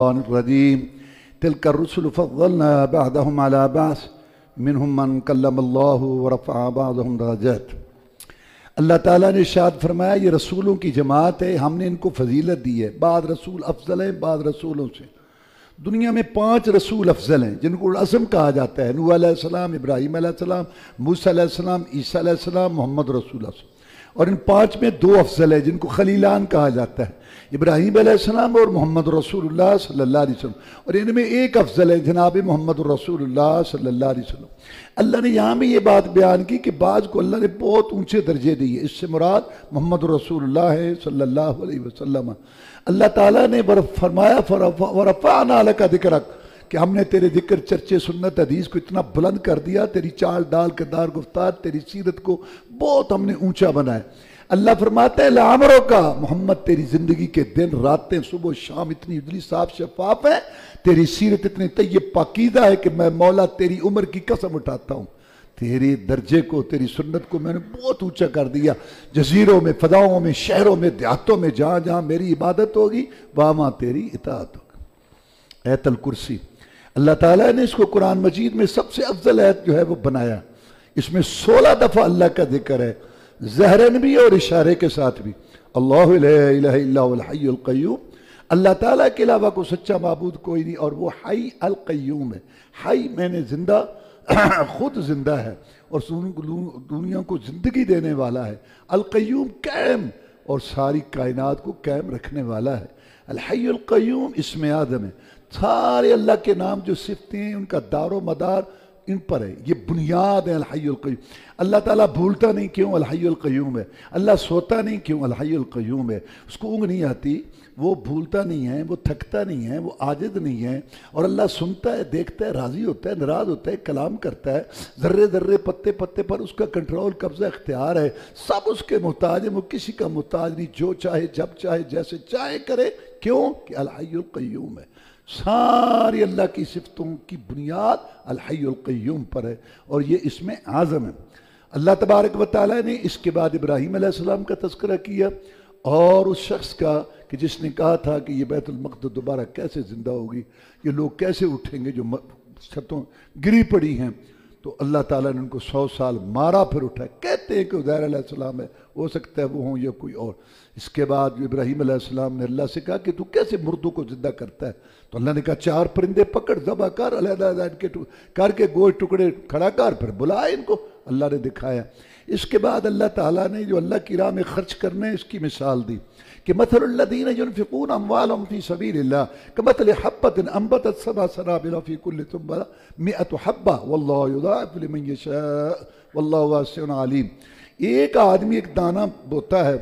الرجيم تلك الرسل فضلنا بعضهم على بعض منهم من کلم اللہ ورفع بعضهم درجات۔ اللہ تعالیٰ نے ارشاد فرمایا یہ رسولوں کی جماعت ہے، ہم نے ان کو فضیلت دی ہے، بعض رسول افضل ہیں بعض رسولوں سے۔ دنیا میں 5 رسول افضل ہیں جن کو العزم کہا جاتا ہے، نوح علیہ السلام، ابراہیم علیہ السلام، موسیٰ علیہ السلام، عیسیٰ علیہ السلام، محمد رسول اللہ صلی اللہ علیہ وسلم۔ اور ان 5 میں 2 افضل ہیں جن کو خلیلان کہا جاتا ہے، ابراہیم علیہ السلام اور محمد رسول اللہ صلی اللہ علیہ وسلم۔ اور ان میں ایک افضل ہے جناب محمد رسول اللہ صلی اللہ علیہ وسلم۔ اللہ نے یہاں بھی یہ بات بیان کی کہ بعض کو اللہ نے بہت اونچے درجے دیے، اس سے مراد محمد رسول اللہ ہے صلی اللہ علیہ وسلم۔ اللہ تعالیٰ نے فرمایا ورفعنا لک ذکرک کہ ہم نے تیرے ذکر، چرچے، سنت، حدیث کو اتنا بلند کر دیا، تیری چال ڈال، کردار، گفتار، تیری سیرت کو بہت ہم نے اونچا بنایا۔ اللہ فرماتا ہے لعمرو کا محمد تیری زندگی کے دن راتیں صبح و شام اتنی اجلی صاف شفاف ہے، تیری سیرت اتنی طیب پاکیزہ ہے کہ میں مولا تیری عمر کی قسم اٹھاتا ہوں، تیرے درجے کو، تیری سنت کو میں نے بہت اونچا کر دیا۔ جزیروں میں، فضاؤں میں، شہروں میں، دیہاتوں میں، جہاں جہاں میری عبادت ہوگی وہاں تیری اطاعت ہوگی۔ آیت الکرسی، اللہ تعالیٰ نے اس کو قرآن مجید میں سب سے افضل آیت جو ہے وہ بنایا۔ اس میں 16 دفعہ اللہ کا ذکر ہے، ظاہراً بھی اور اشارے کے ساتھ بھی۔ اللہ لا الہ الا هو الحی القیوم، اللہ تعالیٰ کے علاوہ کوئی سچا معبود کوئی نہیں، اور وہ حی القیوم ہے۔ حی میں نے زندہ، خود زندہ ہے اور دنیا کو زندگی دینے والا ہے۔ القیوم قائم، اور ساری کائنات کو قائم رکھنے والا ہے۔ الحی القیوم اسم اعظم ہے، سارے اللہ کے نام جو صفتیں ہیں ان کا دار و مدار ان پر ہے، یہ بنیاد ہے الحی القیوم۔ اللہ تعالیٰ بھولتا نہیں کیوں؟ الحی القیوم ہے۔ اللہ سوتا نہیں کیوں؟ الحی القیوم ہے۔ اس کو اونگ نہیں آتی، وہ بھولتا نہیں ہے، وہ تھکتا نہیں ہے، وہ عاجز نہیں ہے، اور اللہ سنتا ہے، دیکھتا ہے، راضی ہوتا ہے، ناراض ہوتا ہے، کلام کرتا ہے، ذرے ذرے پتے پتے پر اس کا کنٹرول، قبضہ، اختیار ہے، سب اس کے محتاج ہیں، وہ کسی کا محتاج نہیں، جو چاہے جب چاہے جیسے چاہے کرے۔ کیوں؟ کہ الحی القیوم ہے۔ ساری اللہ کی صفتوں کی بنیاد الحی القیوم پر ہے، اور یہ اسم اعظم ہے۔ اللہ تبارک و تعالیٰ نے اس کے بعد ابراہیم علیہ السلام کا تذکرہ کیا، اور اس شخص کا کہ جس نے کہا تھا کہ یہ بیت المقدس دوبارہ کیسے زندہ ہوگی، یہ لوگ کیسے اٹھیں گے جو چھتوں گری پڑی ہیں۔ تو اللہ تعالیٰ نے ان کو 100 سال مارا، پھر اٹھا۔ کہتے ہیں کہ عزیر علیہ السلام ہے، ہو سکتا ہے وہ ہوں یا کوئی اور۔ اس کے بعد ابراہیم علیہ السلام نے اللہ سے کہا کہ تو کیسے مردوں کو زندہ کرتا ہے؟ تو اللہ نے کہا 4 پرندے پکڑ، ذبح کر، علیحدہ کر کے گوشت ٹکڑے کھڑا کر، پھر بلا ان کو۔ اللہ نے دکھایا۔ اس کے بعد اللہ تعالیٰ نے جو اللہ کی راہ میں خرچ کرنے اس کی مثال دی کہ مثل الذین ينفقون اموالهم فی سبیل اللہ کمثل حبۃ انبتت 7 سنابل فی کل سنبلۃ 100 حبۃ واللہ یضاعف لمن یشاء واللہ واسع علیم۔ ایک آدمی ایک دانہ بوتا ہے،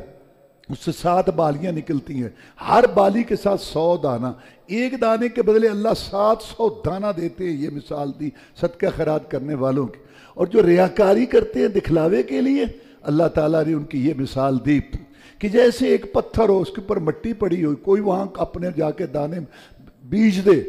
اس سے 7 بالیاں نکلتی ہیں، ہر بالی کے ساتھ 100 دانہ، ایک دانے کے بدلے اللہ 700 دانہ دیتے ہیں۔ یہ مثال دی صدقہ خیرات کرنے والوں کی۔ اور جو ریاکاری کرتے ہیں دکھلاوے کے لیے، اللہ تعالیٰ نے ان کی یہ مثال دی کہ جیسے ایک پتھر ہو، اس کے اوپر مٹی پڑی ہو، کوئی وہاں اپنے جا کے دانے بیج دے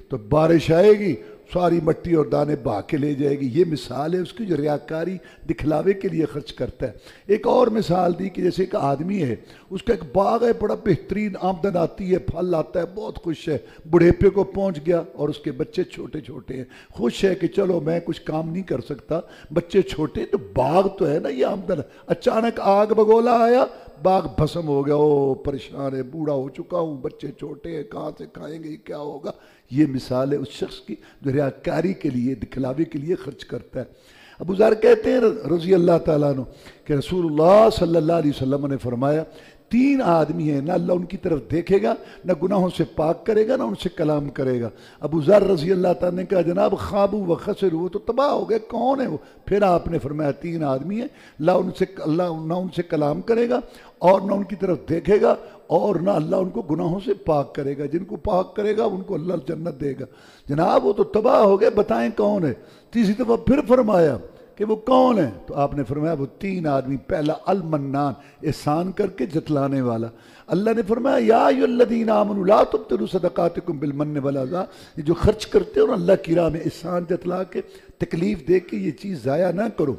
تو بارش آئے گی، ساری مٹی اور دانے بہا کے لے جائے گی۔ یہ مثال ہے اس کی جو ریاکاری دکھلاوے کے لیے خرچ کرتا ہے۔ ایک اور مثال دی کہ جیسے ایک آدمی ہے، اس کا ایک باغ ہے، بڑا بہترین آمدن آتی ہے، پھل آتا ہے، بہت خوش ہے، بڑھیپے کو پہنچ گیا اور اس کے بچے چھوٹے چھوٹے ہیں، خوش ہے کہ چلو میں کچھ کام نہیں کر سکتا، بچے چھوٹے، تو باغ تو ہے نا، یہ آمدن۔ اچانک آگ بگولا آیا، باغ بھسم ہو گیا، او پریشان ہے، بوڑھا ہو چکا ہوں، بچے چھوٹے ہیں، کہاں سے کھائیں گے، کیا ہوگا۔ یہ مثال ہے اس شخص کی جو ریاکاری کے لیے، دکھلاوے کے لیے خرچ کرتا ہے۔ ابو ذر کہتے ہیں رضی اللہ تعالیٰ عنہ کہ رسول اللہ صلی اللہ علیہ وسلم نے فرمایا 3 آدمی ہیں، نہ اللہ ان کی طرف دیکھے گا، نہ گناہوں سے پاک کرے گا، نہ ان سے کلام کرے گا۔ ابو ذر رضی اللہ تعالیٰ نے کہا جناب خوابو و خسر، وہ تو تباہ ہو گئے، کون ہے وہ؟ پھر آپ نے فرمایا 3 آدمی ہیں، اللہ نہ ان سے کلام کرے گا اور نہ ان کی طرف دیکھے گا، اور نہ اللہ ان کو گناہوں سے پاک کرے گا۔ جن کو پاک کرے گا ان کو اللہ جنت دے گا۔ جناب وہ تو تباہ ہو گئے، بتائیں کون ہے؟ تیسری دفعہ پھر فرمایا کہ وہ کون ہے؟ تو آپ نے فرمایا وہ 3 آدمی۔ پہلا المنان، احسان کر کے جتلانے والا۔ اللہ نے فرمایا یا ایھا الذین آمنوا لا تبطلوا صدقاتکم بالمن والاذی، یہ جو خرچ کرتے ہو نا اللہ کی راہ میں، احسان جتلا کے، تکلیف دے کے، یہ چیز ضائع نہ کرو۔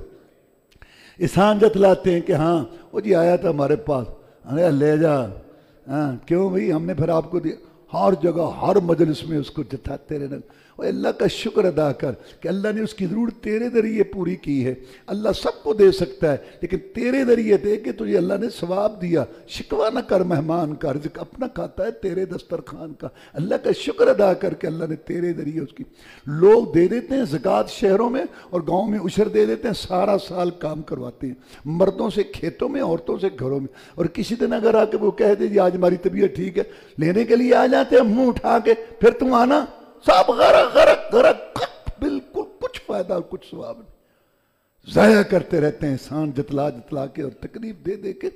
احسان جتلاتے ہیں کہ ہاں وہ جی آیا تھا ہمارے پاس، ارے لے جا، ہاں کیوں بھئی ہم نے پھر آپ کو دیا، ہر جگہ ہر مجلس میں اس کو جتاتے رہنا، اور اللہ کا شکر ادا کر کہ اللہ نے اس کی ضرورت تیرے ذریعے پوری کی ہے۔ اللہ سب کو دے سکتا ہے لیکن تیرے ذریعے دے کے تجھے اللہ نے ثواب دیا۔ شکوہ نہ کر مہمان کا، رزق اپنا کھاتا ہے تیرے دسترخوان کا۔ اللہ کا شکر ادا کر کے اللہ نے تیرے ذریعے اس کی۔ لوگ دے دیتے ہیں زکوٰۃ شہروں میں اور گاؤں میں عشر دے دیتے ہیں، سارا سال کام کرواتے ہیں مردوں سے کھیتوں میں، عورتوں سے گھروں میں، اور کسی دن اگر آ کے وہ کہہ دے جی آج ہماری طبیعت ٹھیک ہے، لینے کے لیے آ جاتے ہیں منہ اٹھا کے، پھر تم آنا سب غرق غرق غرق، بالکل کچھ فائدہ اور کچھ ثواب نہیں، ضائع کرتے رہتے ہیں انسان جتلا جتلا کے اور تکلیف دے دے کے۔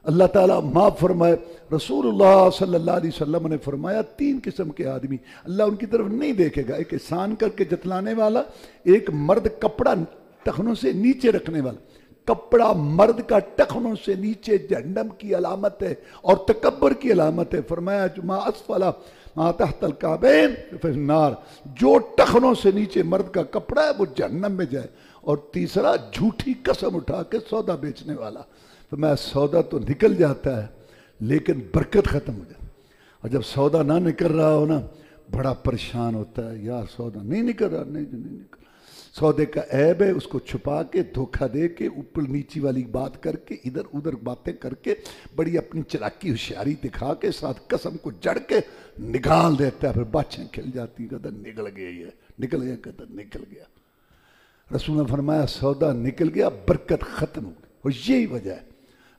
اللہ تعالیٰ معاف فرمائے۔ رسول اللہ صلی اللہ علیہ وسلم نے فرمایا 3 قسم کے آدمی اللہ ان کی طرف نہیں دیکھے گا، ایک احسان کر کے جتلانے والا، ایک مرد کپڑا ٹخنوں سے نیچے رکھنے والا۔ کپڑا مرد کا ٹخنوں سے نیچے جہنم کی علامت ہے اور تکبر کی علامت ہے۔ فرمایا ما اسفلا ما تحت الکعبین فی النار، جو ٹخنوں سے نیچے مرد کا کپڑا ہے وہ جہنم میں جائے۔ اور تیسرا جھوٹی قسم اٹھا کے سودا بیچنے والا۔ فرمایا سودا تو نکل جاتا ہے لیکن برکت ختم ہو جاتی، اور جب سودا نہ نکل رہا ہو نا بڑا پریشان ہوتا ہے، یار سودا نہیں نکل رہا، نہیں نکل۔ سودے کا عیب ہے اس کو چھپا کے، دھوکہ دے کے، اوپر نیچی والی بات کر کے، ادھر ادھر باتیں کر کے، بڑی اپنی چلاکی ہوشیاری دکھا کے، ساتھ قسم کو جڑ کے نکال دیتا ہے، پھر باتیں کھل جاتی ہیں، کہتا نکل گیا، یہ نکل گیا، کہتا نکل گیا۔ رسول نے فرمایا سودا نکل گیا، برکت ختم ہو گئی۔ اور یہی وجہ ہے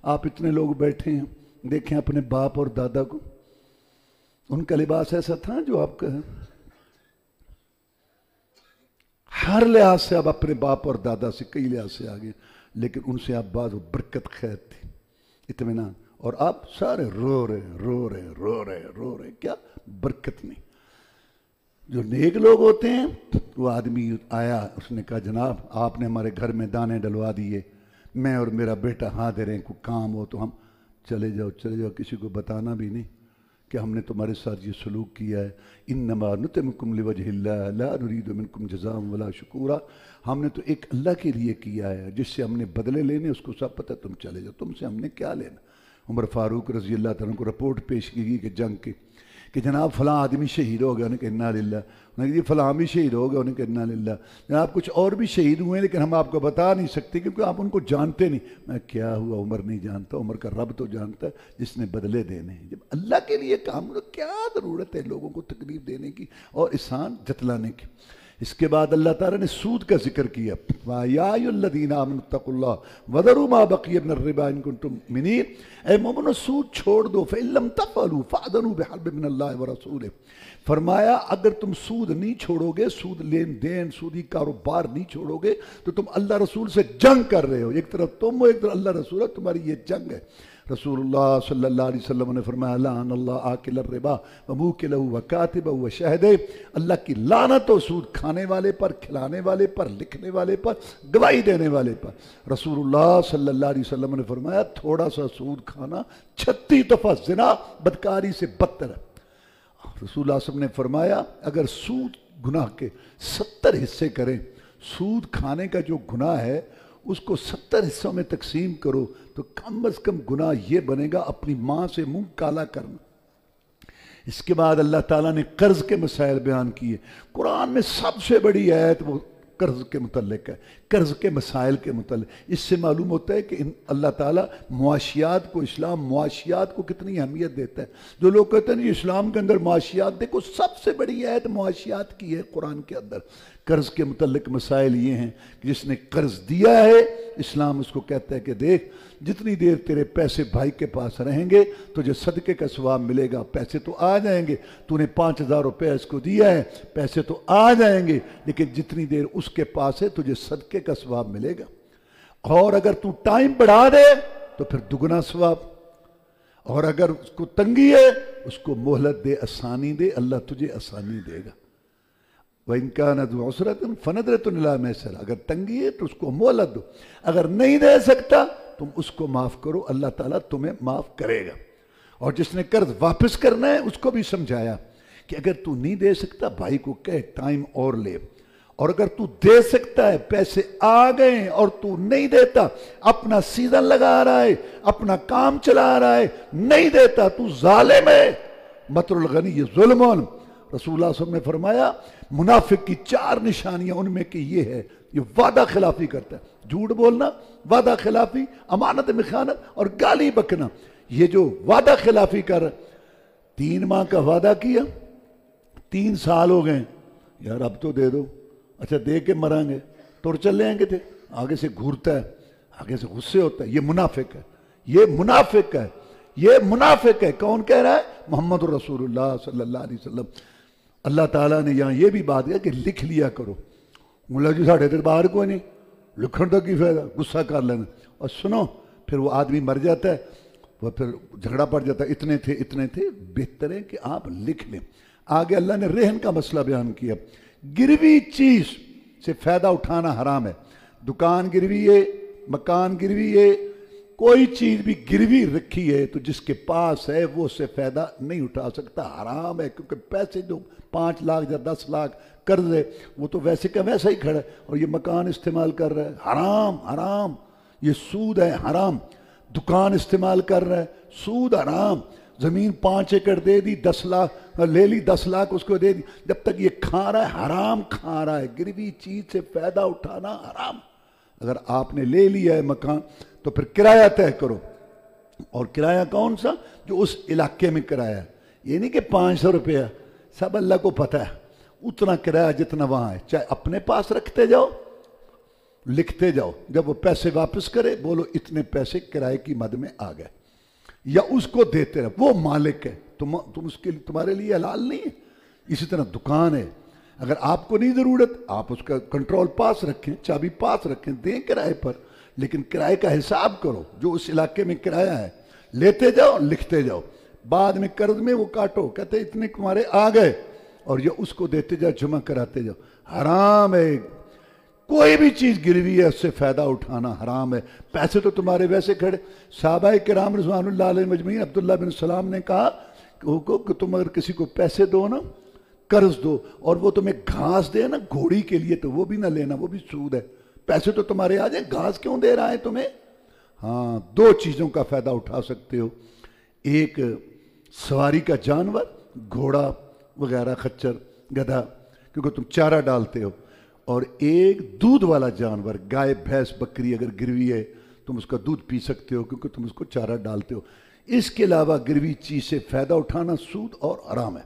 آپ اتنے لوگ بیٹھے ہیں، دیکھیں اپنے باپ اور دادا کو، ان کا لباس ایسا تھا جو آپ کا ہے؟ ہر لحاظ سے آپ اپنے باپ اور دادا سے کئی لحاظ سے آگے، لیکن ان سے آپ بعض وہ برکت خیر تھی، اطمینان، اور آپ سارے رو رہے، کیا برکت نہیں۔ جو نیک لوگ ہوتے ہیں وہ آدمی آیا، اس نے کہا جناب آپ نے ہمارے گھر میں دانے ڈلوا دیے، میں اور میرا بیٹا حاضر ہیں، کوئی کام ہو تو ہم چلے جاؤ، کسی کو بتانا بھی نہیں کہ ہم نے تمہارے ساتھ یہ سلوک کیا ہے۔ انما نطعمکم لوجہ اللہ لا نرید منکم جزاء ولا شکورا، ہم نے تو ایک اللہ کے لیے کیا ہے، جس سے ہم نے بدلے لینے اس کو سب پتہ، تم چلے جاؤ، تم سے ہم نے کیا لینا۔ عمر فاروق رضی اللہ تعالیٰ کو رپورٹ پیش کی گئی کہ جنگ کی، کہ جناب فلاں آدمی شہید ہو گیا، انہیں کہ انا للہ، انہیں کہ جی فلاں بھی شہید ہو گیا، انہیں کہ انا للہ، جناب کچھ اور بھی شہید ہوئے ہیں لیکن ہم آپ کو بتا نہیں سکتے کیونکہ آپ ان کو جانتے نہیں۔ میں کیا ہوا، عمر نہیں جانتا، عمر کا رب تو جانتا ہے جس نے بدلے دینے ہیں۔ جب اللہ کے لیے کام کرو، کیا ضرورت ہے لوگوں کو تکلیف دینے کی اور احسان جتلانے کی۔ اس کے بعد اللہ تعالیٰ نے سود کا ذکر کیا، وَيَا أَيُّهَا الَّذِينَ آمَنُوا اتَّقُوا اللَّهَ وَذَرُوا مَا بَقِيَ مِنَ الرِّبَا إِن كُنتُم مُؤْمِنِينَ، اے مومنو سود چھوڑ دو، فَإِن لَّمْ تَفْعَلُوا فَأْذَنُوا بِحَرْبٍ مِّنَ اللَّهِ وَرَسُولِهِ۔ فرمایا اگر تم سود نہیں چھوڑو گے، سود لین دین، سودی کاروبار نہیں چھوڑو گے تو تم اللہ رسول سے جنگ کر رہے ہو، ایک طرف تم ہو ایک طرف اللہ رسول ہے، تمہاری یہ جنگ ہے۔ رسول اللہ صلی اللہ علیہ وسلم نے فرمایا لعن اللہ آکل الربا وموکلہ وکاتبہ وشہدہ، اللہ کی لعنت ہو سود کھانے والے پر، کھلانے والے پر، لکھنے والے پر، گواہی دینے والے پر۔ رسول اللہ صلی اللہ علیہ وسلم نے فرمایا تھوڑا سا سود کھانا 36 دفعہ زنا بدکاری سے بدتر ہے۔ رسول اللہ صلی اللہ علیہ وسلم نے فرمایا اگر سود گناہ کے 70 حصے کریں، سود کھانے کا جو گناہ ہے اس کو 70 حصوں میں تقسیم کرو تو کم از کم گناہ یہ بنے گا اپنی ماں سے منہ کالا کرنا۔ اس کے بعد اللہ تعالیٰ نے قرض کے مسائل بیان کیے۔ قرآن میں سب سے بڑی آیت وہ قرض کے متعلق ہے، قرض کے مسائل کے متعلق۔ اس سے معلوم ہوتا ہے کہ اللہ تعالیٰ معاشیات کو، اسلام معاشیات کو کتنی اہمیت دیتا ہے۔ جو لوگ کہتے ہیں اسلام کے اندر معاشیات، دیکھو سب سے بڑی آیت معاشیات کی ہے قرآن کے اندر۔ قرض کے متعلق مسائل یہ ہیں کہ جس نے قرض دیا ہے اسلام اس کو کہتا ہے کہ دیکھ جتنی دیر تیرے پیسے بھائی کے پاس رہیں گے تجھے صدقے کا ثواب ملے گا، پیسے تو آ جائیں گے، تو نے 5000 روپے اس کو دیا ہے، پیسے تو آ جائیں گے لیکن جتنی دیر اس کے پاس ہے تجھے صدقے کا ثواب ملے گا، اور اگر تو ٹائم بڑھا دے تو پھر دگنا ثواب، اور اگر اس کو تنگی ہے اس کو مہلت دے، آسانی دے، اللہ تجھے آسانی دے گا۔ وَإِن كَانَ ذُو عُسْرَةٍ فَنَظْرَةٌ إِلَىٰ مَيْسَرَةٍ، اگر تنگی ہے تو اس کو مہلت دو، اگر نہیں دے سکتا تم اس کو معاف کرو، اللہ تعالیٰ تمہیں معاف کرے گا۔ اور جس نے قرض واپس کرنا ہے اس کو بھی سمجھایا کہ اگر تو نہیں دے سکتا بھائی کو کہے ٹائم اور لے، اور اگر تو دے سکتا ہے پیسے آ گئے اور تو نہیں دیتا، اپنا سیزن لگا رہا ہے، اپنا کام چلا رہا ہے، نہیں دیتا، تو ظالم ہے، مطر الغنی یہ ظلمون. رسول اللہ صلی اللہ علیہ وسلم نے فرمایا منافق کی 4 نشانیاں ان میں کہ یہ ہے، یہ وعدہ خلافی کرتا ہے، جھوٹ بولنا، وعدہ خلافی، امانت میں خیانت اور گالی بکنا. یہ جو وعدہ خلافی کر 3 ماہ کا وعدہ کیا، 3 سال ہو گئے، یار اب تو دے دو، اچھا دے کے مریں گے، توڑ چل جائیں گے تھے، آگے سے گھورتا ہے، آگے سے غصے ہوتا ہے. یہ منافق ہے، یہ منافق ہے، یہ منافق ہے. کون کہہ رہا ہے؟ محمد رسول اللہ صلی اللہ علیہ وسلم. اللہ تعالیٰ نے یہاں یہ بھی بات کیا کہ لکھ لیا کرو. مولا جی ساڑھے تک باہر کوئی نہیں، لکھن تو کی فائدہ، غصہ کر لینا. اور سنو پھر وہ آدمی مر جاتا ہے، وہ پھر جھگڑا پڑ جاتا ہے، اتنے تھے اتنے تھے. بہتر ہے کہ آپ لکھ لیں. آگے اللہ نے رہن کا مسئلہ بیان کیا. گروی چیز سے فائدہ اٹھانا حرام ہے. دکان گروی ہے، مکان گروی ہے، کوئی چیز بھی گروی رکھی ہے تو جس کے پاس ہے وہ اس سے فائدہ نہیں اٹھا سکتا، حرام ہے. کیونکہ پیسے جو 5 لاکھ یا 10 لاکھ قرض ہے وہ تو ویسے کا ویسا ہی کھڑا ہے، اور یہ مکان استعمال کر رہا ہے، حرام حرام. یہ سود ہے، حرام. دکان استعمال کر رہا ہے، سود حرام. زمین 5 ایکڑ دے دی، 10 لاکھ لے لی، 10 لاکھ اس کو دے دی، جب تک یہ کھا رہا ہے حرام کھا رہا ہے. گروی چیز سے فائدہ اٹھانا حرام. اگر آپ نے لے لیا ہے مکان تو پھر کرایہ طے کرو. اور کرایہ کون سا؟ جو اس علاقے میں کرایہ ہے. یہ نہیں کہ 500 روپیہ، سب اللہ کو پتہ ہے. اتنا کرایہ جتنا وہاں ہے، چاہے اپنے پاس رکھتے جاؤ، لکھتے جاؤ. جب وہ پیسے واپس کرے بولو اتنے پیسے کرائے کی مد میں آ گئے، یا اس کو دیتے رہو. وہ مالک ہے، تم اس کے لیے، تمہارے لیے حلال نہیں ہے. اسی طرح دکان ہے، اگر آپ کو نہیں ضرورت آپ اس کا کنٹرول پاس رکھیں، چابی پاس رکھیں، دیں کرائے پر، لیکن کرائے کا حساب کرو. جو اس علاقے میں کرایہ ہے لیتے جاؤ، لکھتے جاؤ. بعد میں قرض میں وہ کاٹو، کہتے اتنے تمہارے آ گئے، اور یہ اس کو دیتے جاؤ، جمع کراتے جاؤ. حرام ہے. کوئی بھی چیز گروی ہے اس سے فائدہ اٹھانا حرام ہے. پیسے تو تمہارے ویسے کھڑے. صحابہ کرام رضوان اللہ علیہ مجمعین، عبداللہ بن سلام نے کہا کہ تم اگر کسی کو پیسے دو نا، قرض دو، اور وہ تمہیں گھاس دے نا گھوڑی کے لیے، تو وہ بھی نہ لینا، وہ بھی سود ہے. پیسے تو تمہارے آ جائیں، گھاس کیوں دے رہا ہے تمہیں؟ ہاں 2 چیزوں کا فائدہ اٹھا سکتے ہو. ایک سواری کا جانور، گھوڑا وغیرہ، خچر، گدھا، کیونکہ تم چارہ ڈالتے ہو. اور ایک دودھ والا جانور، گائے، بھینس، بکری اگر گروی ہے تم اس کا دودھ پی سکتے ہو کیونکہ تم اس کو چارہ ڈالتے ہو. اس کے علاوہ گروی چیز سے فائدہ اٹھانا سود اور حرام ہے.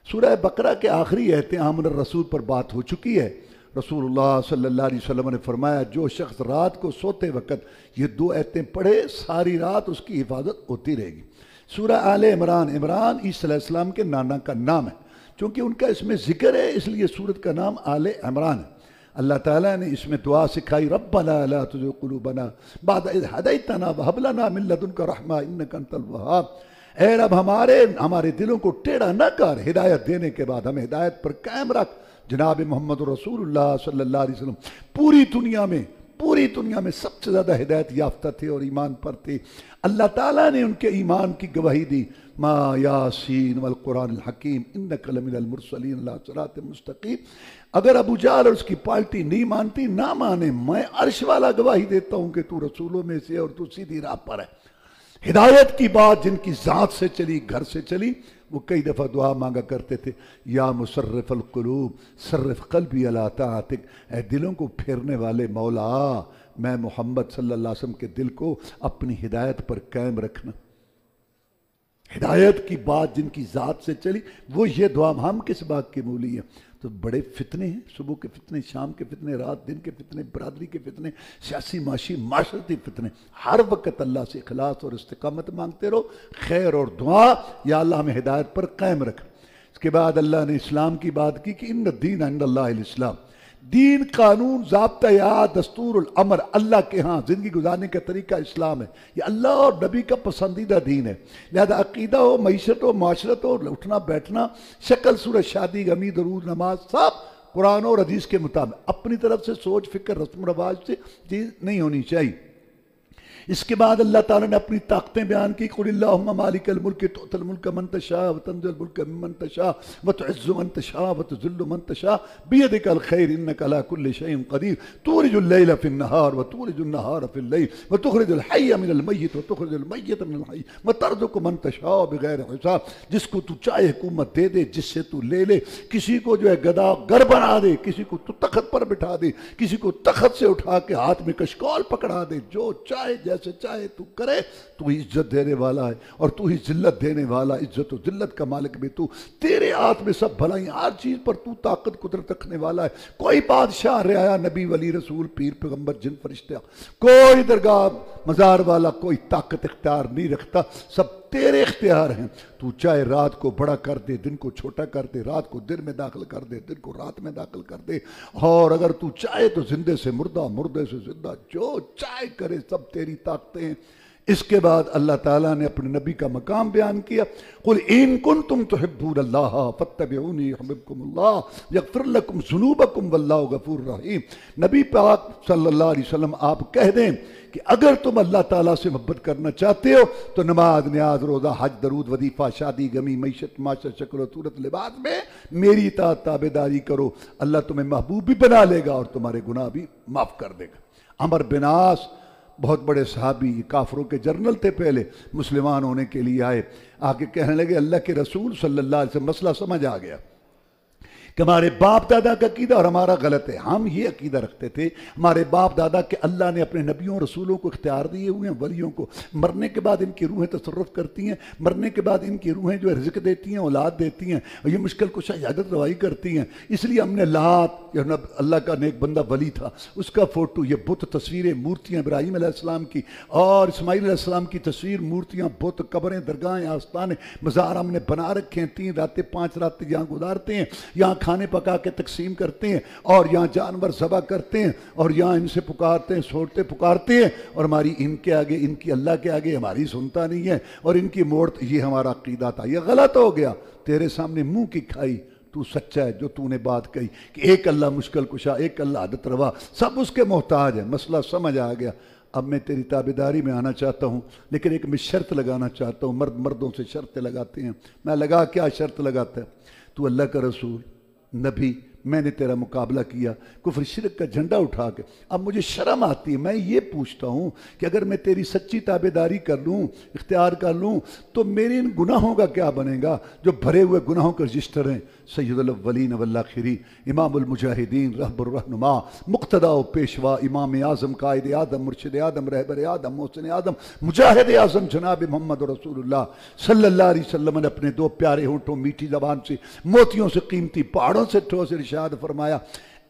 سورہ بقرہ کے آخری آیتیں آمن الرسول پر بات ہو چکی ہے. رسول اللہ صلی اللہ علیہ وسلم نے فرمایا جو شخص رات کو سوتے وقت یہ 2 آیتیں پڑھے ساری رات اس کی حفاظت ہوتی رہے گی. سورہ آل عمران، عمران عیسیٰ علیہ السلام کے نانا کا نام ہے. چونکہ ان کا اس میں ذکر ہے اس لیے سورت کا نام آل عمران ہے. اللہ تعالیٰ نے اس میں دعا سکھائی، ربنا لا تزغ قلوبنا بعد اذ ہدیتنا وہب لنا من لدنک رحمہ انک انت الوہاب. اے رب ہمارے دلوں کو ٹیڑھا نہ کر، ہدایت دینے کے بعد ہمیں ہدایت پر قائم رکھ. جناب محمد رسول اللہ صلی اللہ علیہ وسلم پوری دنیا میں سب سے زیادہ ہدایت یافتہ تھے اور ایمان پر تھے. اللہ تعالیٰ نے ان کے ایمان کی گواہی دی. ما یاسین والقرآن الحکیم انک لمن المرسلین علی صراط مستقیم. اگر ابو جہل اور اس کی پارٹی نہیں مانتی، نہ مانے، میں عرش والا گواہی دیتا ہوں کہ تو رسولوں میں سے اور تو سیدھی راہ پر ہے. ہدایت کی بات جن کی ذات سے چلی، گھر سے چلی، وہ کئی دفعہ دعا مانگا کرتے تھے، یا مصرف القلوب صرف قلبی علی طاعتک. اے دلوں کو پھیرنے والے مولا، میں محمد صلی اللہ علیہ وسلم کے دل کو اپنی ہدایت پر قائم رکھنا. ہدایت کی بات جن کی ذات سے چلی، وہ یہ دعا. ہم کس بات کے مولی ہیں؟ تو بڑے فتنے ہیں، صبح کے فتنے، شام کے فتنے، رات دن کے فتنے، برادری کے فتنے، سیاسی معاشی معاشرتی فتنے. ہر وقت اللہ سے اخلاص اور استقامت مانگتے رہو، خیر اور دعا، یا اللہ ہمیں ہدایت پر قائم رکھ. اس کے بعد اللہ نے اسلام کی بات کی کہ ان الدین عند اللہ الاسلام. دین، قانون، ضابطہ یا دستور العمر اللہ کے ہاں زندگی گزارنے کا طریقہ اسلام ہے. یہ اللہ اور نبی کا پسندیدہ دین ہے. لہذا عقیدہ ہو، معیشت ہو، معاشرت ہو، اٹھنا بیٹھنا، شکل صورت، شادی، غمی، درود، نماز، سب قرآن اور حدیث کے مطابق. اپنی طرف سے سوچ، فکر، رسم و رواج سے چیز نہیں ہونی چاہیے. اس کے بعد اللہ تعالیٰ نے اپنی طاقتیں بیان کی، قل اللہم مالک الملک تؤتی الملک من تشاء وتنزع الملک ممن تشاء وتعز من تشاء وتذل من تشاء بیدک الخیر انک علی کل شیء قدیر تولج اللیل فی النہار وتولج النہار فی اللیل وتخرج الحی من المیت وتخرج المیت من الحی وترزق من تشاء بغیر حساب۔ جس کو تو چاہے حکومت دے دے، جس سے تو لے لے، کسی کو جو ہے گدا گر بنا دے، کسی کو تو تخت پر بٹھا دے، کسی کو تخت سے اٹھا کے ہاتھ میں کشکول پکڑا دے، جو چاہے جیسے چاہے تو کرے۔ تو ہی عزت دینے والا ہے اور تو ہی ذلت دینے والا، عزت و ذلت کا مالک بھی تو، تیرے ہاتھ میں سب بھلائی، ہر چیز پر تو طاقت قدرت رکھنے والا ہے۔ کوئی بادشاہ رعایا نبی ولی رسول پیر پیغمبر جن فرشتہ، کوئی درگاہ مزار والا کوئی طاقت اختیار نہیں رکھتا، سب تیرے اختیار ہیں۔ تو چاہے رات کو بڑا کر دے، دن کو چھوٹا کر دے، رات کو دن میں داخل کر دے، دن کو رات میں داخل کر دے، اور اگر تو چاہے تو زندے سے مردہ، مردے سے زندہ، جو چاہے کرے، سب تیری طاقتیں ہیں۔ اس کے بعد اللہ تعالیٰ نے اپنے نبی کا مقام بیان کیا، قل ان کنتم تحبون اللہ فاتبعونی یحببکم اللہ یغفر لکم ذنوبکم واللہ غفور رحیم۔ نبی پاک صلی اللہ علیہ وسلم آپ کہہ دیں کہ اگر تم اللہ تعالیٰ سے محبت کرنا چاہتے ہو تو نماز، نیاز، روزہ، حج، درود، وظیفہ، شادی، غمی، معیشت، معاشرت، شکل و صورت، لباس میں میری اطاعت تابعداری کرو، اللہ تمہیں محبوب بھی بنا لے گا اور تمہارے گناہ بھی معاف کر دے گا۔ عمر بن عاص بہت بڑے صحابی، کافروں کے جنرل تھے، پہلے مسلمان ہونے کے لیے آئے، آکے کہنے لگے اللہ کے رسول صلی اللہ علیہ وسلم مسئلہ سمجھ آ گیا کہ ہمارے باپ دادا کا عقیدہ اور ہمارا غلط ہے۔ ہم یہ عقیدہ رکھتے تھے ہمارے باپ دادا کہ اللہ نے اپنے نبیوں رسولوں کو اختیار دیے ہوئے ہیں، ولیوں کو، مرنے کے بعد ان کی روحیں تصرف کرتی ہیں، مرنے کے بعد ان کی روحیں جو ہے رزق دیتی ہیں، اولاد دیتی ہیں، اور یہ مشکل کشا عیادت روائی کرتی ہیں۔ اس لیے ہم نے لات، اللہ کا نیک بندہ ولی تھا، اس کا فوٹو، یہ بت، تصویریں، مورتیاں، ابراہیم علیہ السلام کی اور اسماعیل علیہ السلام کی تصویر، مورتیاں، بت، قبریں، درگاہیں، آستانے، مزار ہم نے بنا رکھے ہیں، 3 راتیں 5 راتیں یہاں گزارتے ہیں، یہاں کھانے پکا کے تقسیم کرتے ہیں، اور یہاں جانور ذبح کرتے ہیں، اور یہاں ان سے پکارتے ہیں، سوڑتے پکارتے ہیں، اور ہماری ان کے آگے، ان کی اللہ کے آگے ہماری سنتا نہیں ہے، اور ان کی موت، یہ ہمارا عقیدہ تھا۔ یہ غلط ہو گیا، تیرے سامنے منہ کی کھائی، تو سچا ہے جو تو نے بات کہی کہ ایک اللہ مشکل کشا، ایک اللہ عادت روا، سب اس کے محتاج ہے۔ مسئلہ سمجھ آ گیا، اب میں تیری تابعداری میں آنا چاہتا ہوں، لیکن ایک میں شرط لگانا چاہتا ہوں۔ مرد مردوں سے شرطیں لگاتے ہیں، میں لگا کیا شرط لگاتا ہے؟ تو اللہ کا رسول، نبی، میں نے تیرا مقابلہ کیا کفر شرک کا جھنڈا اٹھا کے، اب مجھے شرم آتی ہے، میں یہ پوچھتا ہوں کہ اگر میں تیری سچی تابعداری کر لوں، اختیار کر لوں، تو میرے ان گناہوں کا کیا بنے گا جو بھرے ہوئے گناہوں کے رجسٹر ہیں؟ سید الاولین والآخرین، امام المجاہدین، رہبر الرہنما، مقتدا و پیشوا، امام اعظم، قائد اعظم، مرشد اعظم، رہبر اعظم، محسن اعظم، مجاہد اعظم جناب محمد رسول اللہ صلی اللہ علیہ وسلم نے اپنے 2 پیارے ہونٹوں، میٹھی زبان سے، موتیوں سے قیمتی پہاڑوں سے ٹھوس ارشاد فرمایا،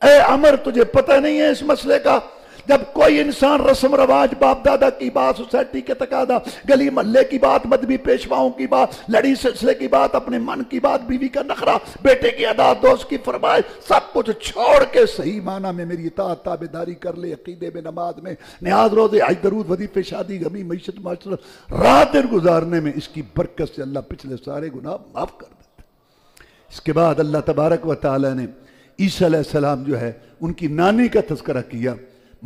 اے عمر تجھے پتہ نہیں ہے اس مسئلے کا؟ جب کوئی انسان رسم رواج، باپ دادا کی بات، سوسائٹی کے تقاضا، گلی محلے کی بات، مذہبی پیشواؤں کی بات، لڑی سلسلے کی بات، اپنے من کی بات، بیوی کا نخرہ، بیٹے کی ادا، دوست کی فرمائش، سب کچھ چھوڑ کے صحیح معنی میں میری اطاعت تابعداری کر لے، عقیدے میں، نماز میں، نیاز، روزے، حج، درود، وظیفے، شادی، غمی، معیشت، معاشرت، رات دن گزارنے میں، اس کی برکت سے اللہ پچھلے سارے گناہ معاف کر دیتا۔ اس کے بعد اللہ تبارک و تعالی نے عیسیٰ علیہ السلام جو ہے ان کی نانی کا تذکرہ کیا۔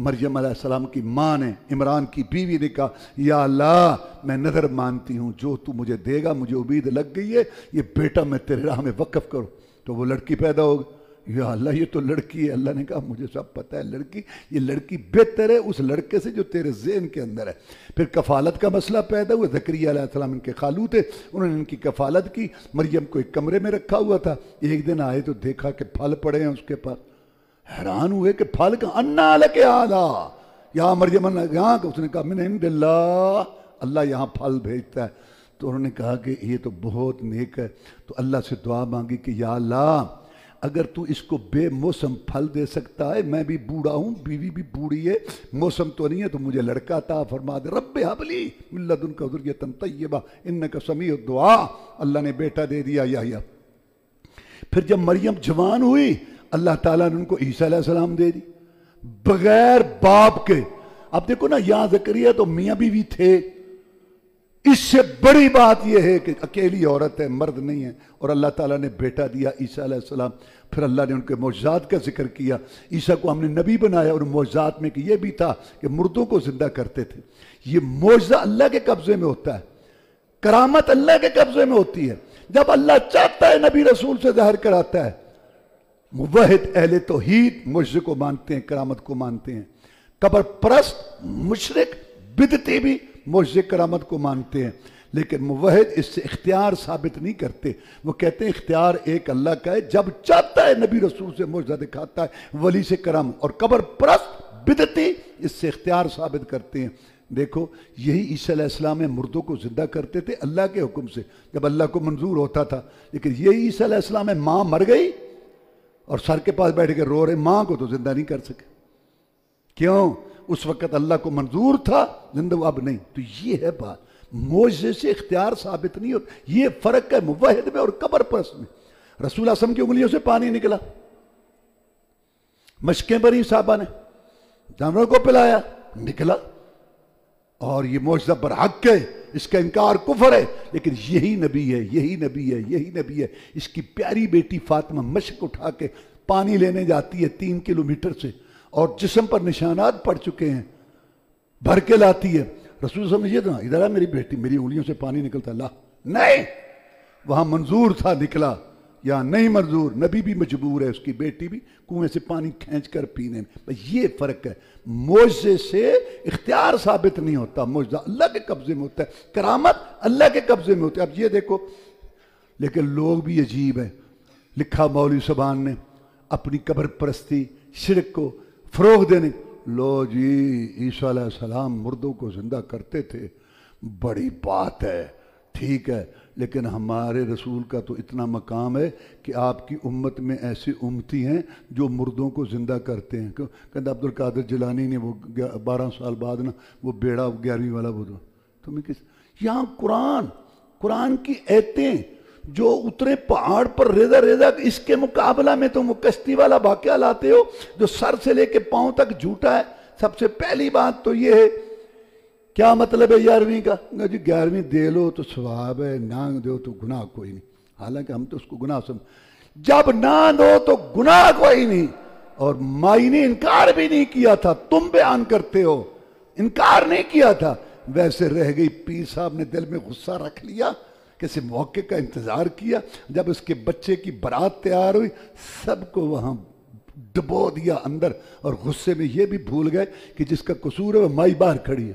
مریم علیہ السلام کی ماں نے، عمران کی بیوی نے کہا، یا اللہ میں نظر مانتی ہوں جو تو مجھے دے گا، مجھے امید لگ گئی ہے، یہ بیٹا میں تیرے راہ میں وقف کروں تو وہ لڑکی پیدا ہوگی۔ یا اللہ یہ تو لڑکی ہے۔ اللہ نے کہا مجھے سب پتہ ہے لڑکی، یہ لڑکی بہتر ہے اس لڑکے سے جو تیرے ذہن کے اندر ہے۔ پھر کفالت کا مسئلہ پیدا ہوا، زکریا علیہ السلام ان کے خالو تھے، انہوں نے ان کی کفالت کی، مریم کو ایک کمرے میں رکھا ہوا تھا، ایک دن آئے تو دیکھا کہ پھل پڑے ہیں اس کے پاس، حیران ہوئے کہ پھل کا انا لک ھذا یا مریم، یہاں اس نے کہا من عند اللہ، اللہ یہاں پھل بھیجتا ہے۔ تو انہوں نے کہا کہ یہ تو بہت نیک ہے، تو اللہ سے دعا مانگی کہ یا اللہ اگر تو اس کو بے موسم پھل دے سکتا ہے، میں بھی بوڑھا ہوں، بیوی بھی بوڑھی ہے، موسم تو نہیں ہے، تو مجھے لڑکا عطا فرما دے، رب ھب لی من لدنک ذریۃ طیبہ انک سمیع الدعاء۔ اللہ نے بیٹا دے دیا یحییٰ۔ پھر جب مریم جوان ہوئی، اللہ تعالیٰ نے ان کو عیسیٰ علیہ السلام دے دی بغیر باپ کے۔ اب دیکھو نا، یہاں زکریا تو میاں بیوی تھے، اس سے بڑی بات یہ ہے کہ اکیلی عورت ہے، مرد نہیں ہے، اور اللہ تعالیٰ نے بیٹا دیا عیسیٰ علیہ السلام۔ پھر اللہ نے ان کے معجزات کا ذکر کیا، عیسیٰ کو ہم نے نبی بنایا، اور معجزات میں کہ یہ بھی تھا کہ مردوں کو زندہ کرتے تھے۔ یہ معجزہ اللہ کے قبضے میں ہوتا ہے، کرامت اللہ کے قبضے میں ہوتی ہے۔ جب اللہ چاہتا ہے نبی رسول سے ظاہر کراتا ہے۔ موحد اہل توحید معجزے کو مانتے ہیں، کرامت کو مانتے ہیں۔ قبر پرست مشرک بدعتی بھی معجزے کرامت کو مانتے ہیں، لیکن موحد اس سے اختیار ثابت نہیں کرتے۔ وہ کہتے ہیں اختیار ایک اللہ کا ہے، جب چاہتا ہے نبی رسول سے معجزہ دکھاتا ہے، ولی سے کرامت۔ اور قبر پرست بدعتی اس سے اختیار ثابت کرتے ہیں۔ دیکھو یہی عیسیٰ علیہ السلام مردوں کو زندہ کرتے تھے اللہ کے حکم سے، جب اللہ کو منظور ہوتا تھا۔ لیکن یہی عیسیٰ علیہ السلام ماں مر گئی اور سر کے پاس بیٹھ کے رو رہے، ماں کو تو زندہ نہیں کر سکے۔ کیوں؟ اس وقت اللہ کو منظور تھا زندہ، اب نہیں۔ تو یہ ہے بات، معجزے سے اختیار ثابت نہیں ہوتا۔ یہ فرق ہے موحد میں اور قبر پرست میں۔ رسول اللہ صلی اللہ علیہ وسلم کی انگلیوں سے پانی نکلا، مشقیں بری صحابہ نے، جانوروں کو پلایا، نکلا، اور یہ معجزہ برحق ہے، اس کا انکار کفر ہے۔ لیکن یہی نبی ہے، یہی نبی ہے، یہی نبی ہے۔ اس کی پیاری بیٹی فاطمہ مشق اٹھا کے پانی لینے جاتی ہے 3 کلومیٹر سے، اور جسم پر نشانات پڑ چکے ہیں، بھر کے لاتی ہے۔ رسول صلی اللہ علیہ وسلم نے یہ کہا، ادھر آ میری بیٹی، میری انگلیوں سے پانی نکلتا، اللہ نہیں، وہاں منظور تھا نکلا، یا نہیں منظور، نبی بھی مجبور ہے، اس کی بیٹی بھی کنویں سے پانی کھینچ کر پینے میں۔ یہ فرق ہے، معجزے سے اختیار ثابت نہیں ہوتا، معجزہ اللہ کے قبضے میں ہوتا ہے، کرامت اللہ کے قبضے میں ہوتا ہے۔ اب یہ دیکھو، لیکن لوگ بھی عجیب ہیں۔ لکھا مولوی صاحبان نے اپنی قبر پرستی شرک کو فروغ دینے، لو جی عیسیٰ علیہ السلام مردوں کو زندہ کرتے تھے، بڑی بات ہے، ٹھیک ہے، لیکن ہمارے رسول کا تو اتنا مقام ہے کہ آپ کی امت میں ایسے امتی ہیں جو مردوں کو زندہ کرتے ہیں۔ کہتا عبد القادر جیلانی نے وہ 12 سال بعد نا وہ بیڑا 11ویں والا وہ تمہیں کس یہاں قرآن کی ایتیں جو اترے پہاڑ پر ریزہ ریزہ، اس کے مقابلہ میں تم وہ کشتی والا واقعہ لاتے ہو جو سر سے لے کے پاؤں تک جھوٹا ہے۔ سب سے پہلی بات تو یہ ہے، کیا مطلب ہے 11ویں کا؟ جی 11ویں دے لو تو ثواب ہے، نہ دو تو گناہ کوئی نہیں۔ حالانکہ ہم تو اس کو گناہ سمجھ، جب نہ دو تو گناہ کوئی نہیں۔ اور مائی نے انکار بھی نہیں کیا تھا، تم بیان کرتے ہو، انکار نہیں کیا تھا، ویسے رہ گئی۔ پیر صاحب نے دل میں غصہ رکھ لیا، کسی موقع کا انتظار کیا، جب اس کے بچے کی برات تیار ہوئی سب کو وہاں ڈبو دیا اندر، اور غصے میں یہ بھی بھول گئے کہ جس کا قصور ہے وہ مائی باہر کھڑی ہے۔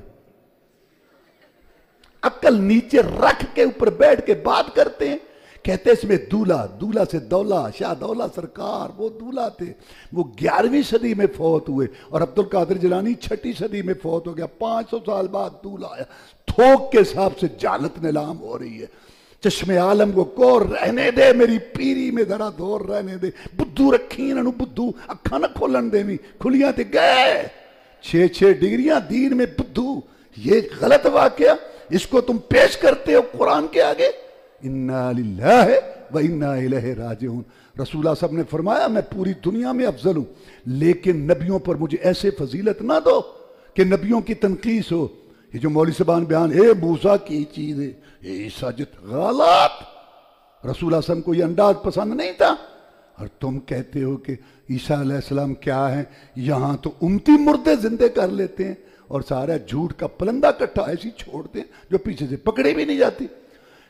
عقل نیچے رکھ کے اوپر بیٹھ کے بات کرتے ہیں، کہتے ہیں اس میں دولہ سے دولہ، شاہ دولہ سرکار وہ دولہ تھے، وہ 11ویں صدی میں فوت ہوئے، اور عبد القادر جیلانی 6 صدی میں فوت ہو گیا، 500 سال بعد دولہ آیا۔ تھوک کے حساب سے جہالت نیلام ہو رہی ہے۔ چشم عالم کو کور رہنے دے، میری پیری میں ذرا دور رہنے دے، بدھو رکھی انہوں بدھو اکھاں نہ کھولن دے بھی، کھلیاں تے گئے 6 ڈگریاں دین میں بدھو۔ یہ غلط واقعہ، اس کو تم پیش کرتے ہو قرآن کے آگے۔ انا للہ و انا الیہ راجعون۔ رسول اللہ صاحب نے فرمایا میں پوری دنیا میں افضل ہوں، لیکن نبیوں پر مجھے ایسے فضیلت نہ دو کہ نبیوں کی تنقیص ہو۔ یہ جو مولوی صاحبان بیان موسیٰ کی چیز ہے، عیسیٰ غلط، رسول اللہ صلی اللہ علیہ وسلم کو یہ انداز پسند نہیں تھا، اور تم کہتے ہو کہ عیسیٰ علیہ السلام کیا ہے، یہاں تو امتی مردے زندے کر لیتے ہیں، اور سارا جھوٹ کا پلندہ کٹھا ایسی چھوڑتے ہیں جو پیچھے سے پکڑی بھی نہیں جاتی۔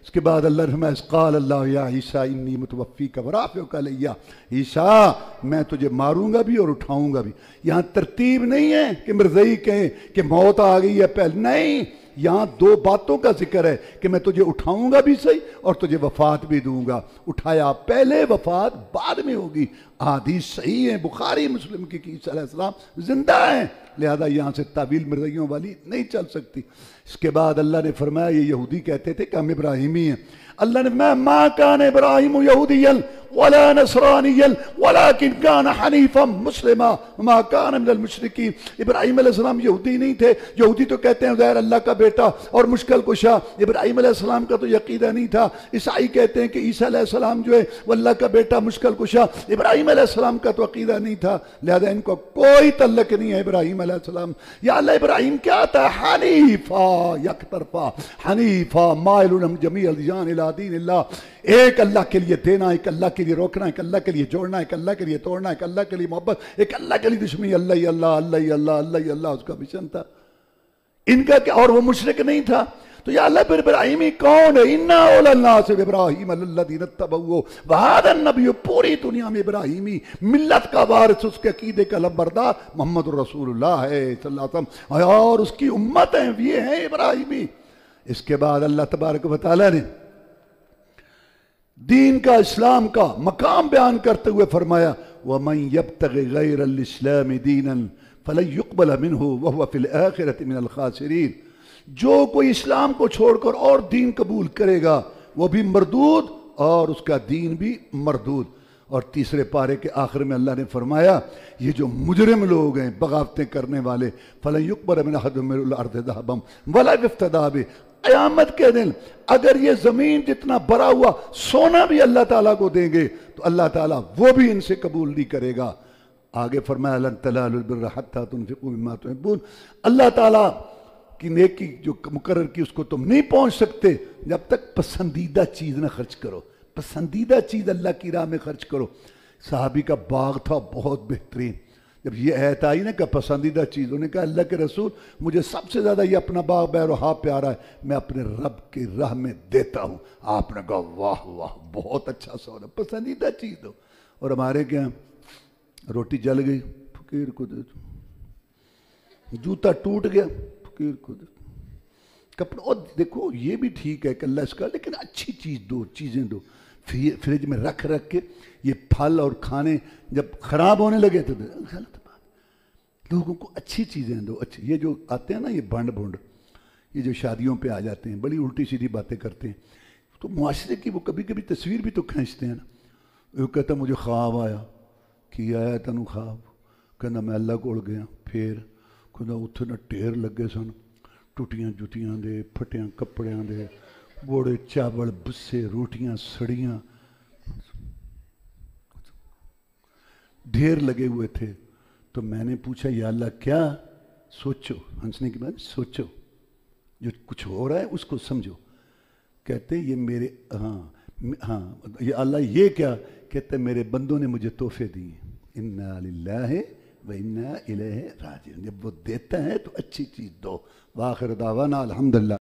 اس کے بعد اللہ رحمہ قال اللہ یا عیسیٰ انی متوفیک ورافعک الیہ، عیسیٰ میں تجھے ماروں گا بھی اور اٹھاؤں گا بھی۔ یہاں ترتیب نہیں ہے کہ مرزئی کہیں کہ موت آ گئی ہے پہلے، نہیں، یہاں 2 باتوں کا ذکر ہے کہ میں تجھے اٹھاؤں گا بھی صحیح اور تجھے وفات بھی دوں گا۔ اٹھایا پہلے، وفات بعد میں ہوگی۔ حدیث صحیح ہے بخاری مسلم کی کہ عیسیٰ علیہ السلام زندہ ہیں، لہذا یہاں سے تعویل مرزائیوں والی نہیں چل سکتی۔ اس کے بعد اللہ نے فرمایا، یہ یہودی کہتے تھے کہ ہم ابراہیمی ہیں، اللہ نے فرمایا ما کان ابراہیم یہودیا ولا نصرانیا ولکن کان حنیفا مسلما وما کان من المشرکین۔ ابراہیم علیہ السلام یہودی نہیں تھے، یہودی تو کہتے ہیں عزیر اللہ کا بیٹا اور مشکل کشا، ابراہیم علیہ السلام کا تو عقیدہ نہیں تھا۔ عیسائی کہتے ہیں کہ عیسیٰ علیہ السلام جو ہے وہ اللہ کا بیٹا مشکل کشا، ابراہیم علیہ السلام کا تو عقیدہ نہیں تھا، لہذا ان کو کوئی تعلق نہیں ہے ابراہیم علیہ السلام۔ یا اللہ ابراہیم کیا تھا؟ حنیفا، یک طرفہ حنیفہ مائل جمیع الادیان الی دین اللہ. ایک اللہ کے لیے دینا، ایک اللہ کے لیے روکنا، ایک اللہ کے لیے جوڑنا، ایک اللہ کے لیے توڑنا، ایک اللہ کے لیے محبت، ایک اللہ کے لیے دشمنی. اللہ ہی اللہ، اللہ ہی اللہ، اللہ ہی اللہ اس کا مشن تھا. ان کا کیا؟ اور وہ مشرک نہیں تھا. تو یا اللہ پھر ابراہیمی کون ہے؟ اِنَّا أَوْلَى النَّاسِ بِإِبْرَاهِيمَ لَلَّذِينَ اتَّبَعُوهُ وَهَذَا النَّبِيُّ. پوری دنیا میں ابراہیمی ملت کا وارث، اس کے عقیدے کا لمبردار محمد الرسول اللہ ہے صلی اللہ علیہ وسلم، اور اس کی امت ہیں، یہ ہیں ابراہیمی. اس کے بعد اللہ تبارک و تعالی نے دین کا، اسلام کا مقام بیان کرتے ہوئے فرمایا وَمَنْ يَبْتَغِ غَيْرَ الْإِسْلَامِ دِينًا فَلَنْ يُقْبَلَ مِنْهُ وَهُوَ فِي الْآخِرَةِ مِنَ الْخَاسِرِينَ. جو کوئی اسلام کو چھوڑ کر اور دین قبول کرے گا وہ بھی مردود اور اس کا دین بھی مردود. اور تیسرے پارے کے آخر میں اللہ نے فرمایا یہ جو مجرم لوگ ہیں، بغاوتیں کرنے والے، فَلَنْ يُقْبَلَ مِنْ أَحَدٍ مِنَ الْأَرْضِ ذَهَبًا وَلَا يُفْتَدَىٰ بِهِ. قیامت کے دن اگر یہ زمین جتنا بھرا ہوا سونا بھی اللہ تعالیٰ کو دیں گے تو اللہ تعالیٰ وہ بھی ان سے قبول نہیں کرے گا. آگے فرمایا لَن تَنَالُوا الْبِرَّ حَتَّىٰ تُنْفِقُوا مِمَّا تُحِبُّونَ. اللہ تعالیٰ کی نیکی جو مقرر کی اس کو تم نہیں پہنچ سکتے جب تک پسندیدہ چیز نہ خرچ کرو. پسندیدہ چیز اللہ کی راہ میں خرچ کرو. صحابی کا باغ تھا بہت بہترین. جب یہ آیت آئی نا کہ پسندیدہ چیز، انہوں نے کہا اللہ کے رسول مجھے سب سے زیادہ یہ اپنا باغ بہروہا پیارا ہے، میں اپنے رب کی راہ میں دیتا ہوں. آپ نے کہا واہ واہ بہت اچھا سوال، پسندیدہ چیز دو. اور ہمارے کیا روٹی جل گئی فقیر کو دے دو، جوتا ٹوٹ گیا فقیر کو دے دو، کپڑا. اور دیکھو یہ بھی ٹھیک ہے کہ اللہ اس کا، لیکن اچھی چیز دو، چیزیں دو. فریج میں رکھ کے یہ پھل اور کھانے جب خراب ہونے لگے تو غلط بات. لوگوں کو اچھی چیزیں دو. اچھی یہ جو آتے ہیں نا یہ بھنڈ یہ جو شادیوں پہ آ جاتے ہیں بڑی الٹی سیدھی باتیں کرتے ہیں، تو معاشرے کی وہ کبھی کبھی تصویر بھی تو کھینچتے ہیں نا. وہ کہتا مجھے خواب آیا، کی آیا تینوں خواب؟ کہنا میں اللہ کول گیا، پھر کہنا اتنے نہ ٹھیر لگے سن، ٹوٹیاں جتیاں دے، پھٹیاں کپڑیاں دے، بوڑے چاول بسے، روٹیاں سڑیاں، ڈھیر لگے ہوئے تھے. تو میں نے پوچھا یا اللہ کیا؟ سوچو، ہنسنے کے بعد سوچو، جو کچھ ہو رہا ہے اس کو سمجھو. کہتے یہ میرے ہاں یہ اللہ یہ کیا؟ کہتے میرے بندوں نے مجھے تحفے دیے. انا للہ و انا الیہ راجعون. جب وہ دیتا ہے تو اچھی چیز دو. وآخر دعوانا الحمدللہ.